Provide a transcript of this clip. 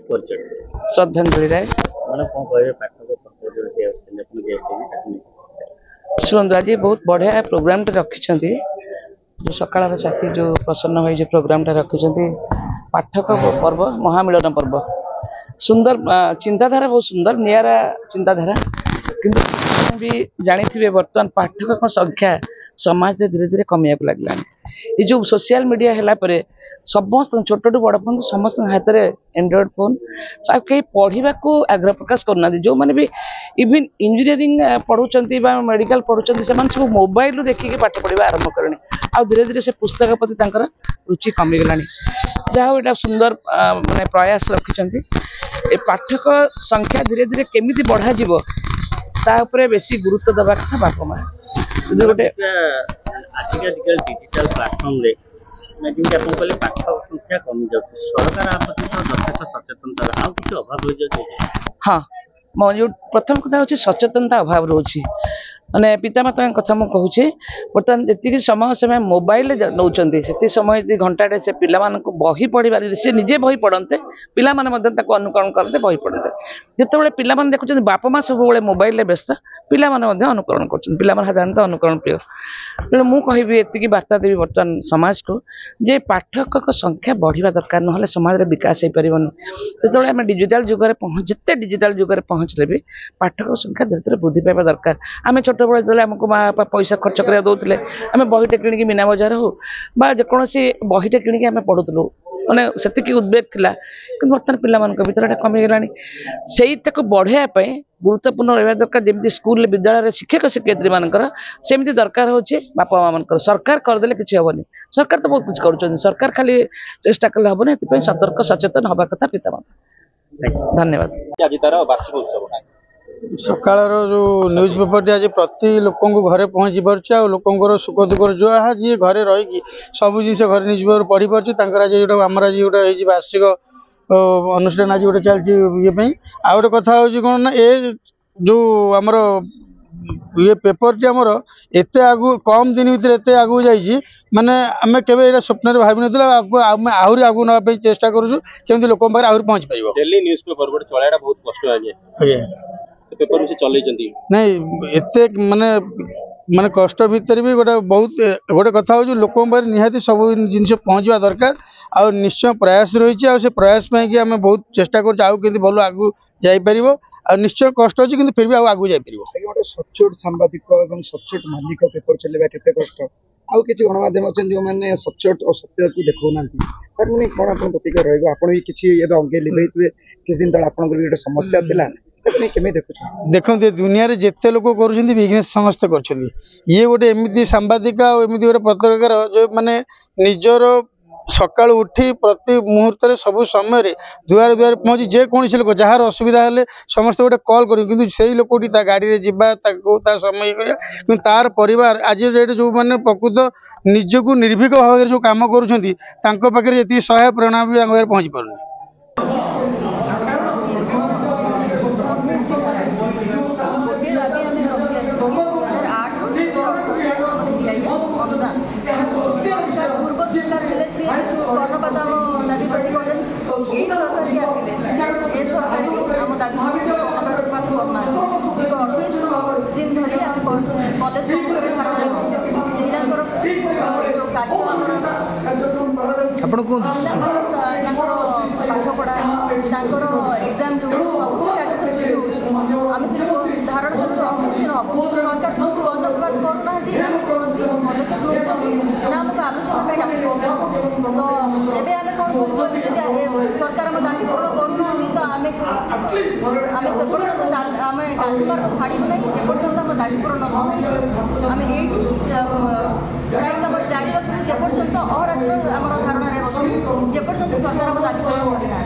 श्रद्धांजलि राय। शुणु आज बहुत बढ़िया प्रोग्राम रखी जो सकाल साथी जो प्रसन्न भाई जो प्रोग्राम रखी पाठक पर्व महामिलन पर्व सुंदर चिंताधारा बहुत सुंदर नियारा चिंताधारा किंतु भी जानी थे बर्तमान पाठक संख्या समाज में धीरे धीरे कमिया लगला ये जो सोशल मीडिया है समस्त छोट बड़ पर्यटन समस्त हाथ में एंड्रॉइड फोन कहीं पढ़ा को आग्रह प्रकाश करना जो मैंने भी इवन इंजीनियरिंग पढ़ुंट मेडिकल पढ़ुंट से सब मोबाइल देखिए पाठ पढ़ा आरंभ करें आ धीरे धीरे से पुस्तक प्रति रुचि कमिगला जहाँ यहाँ सुंदर माने प्रयास रखिंट पाठक संख्या धीरे धीरे केमी बढ़ा बेसी गुरुत्व दवा कथा बापा माँ गोटे डिजिटल प्लाटफर्म पाठ संख्या कमी जाती सरकार यथेष सचेतनता अभाव हो हाँ जो प्रथम कथा हूँ सचेतनता अभाव रोचे माने पितामाता कथा मुझे कहूँ बर्तमान जी समय से मोबाइल नौकरी से समय घंटाटे से पिला बही पढ़ी सी निजे बही पढ़ते पिला अनुकरण करते बही पढ़ते जिते पिला देखुं बापा माँ सब मोबाइल व्यस्त पिला अनुकरण कर साधारणतः अनुकरण प्रिय तेणु मुझे ये बार्ता देवी बर्तमान समाज को जे पाठक संख्या बढ़िया दरकार ना समाज में विकास हो पारनि जो आम डिजिटाल जुगे जिते डिजिटाल जुगे पहुँचले भी पाठक संख्या धीरे धीरे वृद्धि पाइबा दरकार आम छोट बड़े आमको माँ बापा पैसा खर्च कर दौले आम बहीटे कि मीना बजार हो जेकोसी बहीटे कि पढ़ुलु मैंने से उद्वेग थिला कि बर्तमान पिला भर कमिगला से बढ़ाई गुरुत्वपूर्ण रहा दरकार जमी स्कूल विद्यालय शिक्षक शिक्षयित्री मानकर सेमती दरकार होचे बापा माँ मान सरकार करदे किसी हेनी सरकार तो बहुत कुछ कर सरकार खाली चेष्टा कले हेनी ये सतर्क सचेतन हवा कथा पिता माता धन्यवाद सकाल जो न्यूज पेपर आज प्रति लोक घरे पहुँची पार्छ लोकर सुख दुख जो जी घरे रही सब जिन घर न्यूज पेपर पढ़ी पार्छ आज जो आम आज गोटे वार्षिक अनुष्ठान आज गोटे चलती ये आ गए कथा हूँ कौन ना ये जो आमर ये पेपर टी आमर एत आगु कम दिन भितर एत आगू जा माने आम के स्वप्न भाव ना आहरी आगू नापी चेष्टा करुँ लोक आहरी पहुँच पार बहुत कष्ट पेपर से चलई नहीं एते माने माने कष्ट भितर भी गोटे बहुत गोटे कथा हूँ लोक निहाती सब जिन पहुँचवा दरकार आ निश्चय प्रयास रही है प्रयास कि आम बहुत चेष्टा कर भल आगू जापर आ निश्चय कष्ट अच्छी कि फिर भी आगू जापर गोटे सचोट सांबादिक और सचोट मालिक पेपर चलवा केते कष्ट आउ किसी गणमाध्यम अच्छा जो मैंने सचोट और सत्य को देखा मैंने कौन आप प्रतिक्रिया रही आप किसी अंगे लिभे किस दिन तक आप समस्या थिला देखो दुनिया रे जिते लोक कर बिजनेस समस्त कर ये गोटे एमती सांबादिक एमती गोटे पत्रकार जो माने निजर सकाल उठी प्रति मुहूर्त सब समय दुआर दुआर पहुँची जेकोसी लोक जार असुविधा हेले समस्त गोटे कल कर से लोकटी गाड़ी में समय कर तार परिवार आज डेट जो मैंने प्रकृत निजक निर्भीक भाव जो कम कर जी सहाय प्रेरणा भी पहुँची पार आपण कौन पाठपढ़ा एग्जाम जो आम धारण कर सरकार कर्णपात करना आमको आलोचना तो एवं आम कौन सरकार आम दाबी पूरण करना तो आम से पर्यटन आम दाबी छाड़ू ना जेपर्यंत आम दाबी पूरण आम ये जारी रखू जेपर्यंत अहरात्र आम धारणा जेपर्यंत सरकार आम दाबी पूरण करना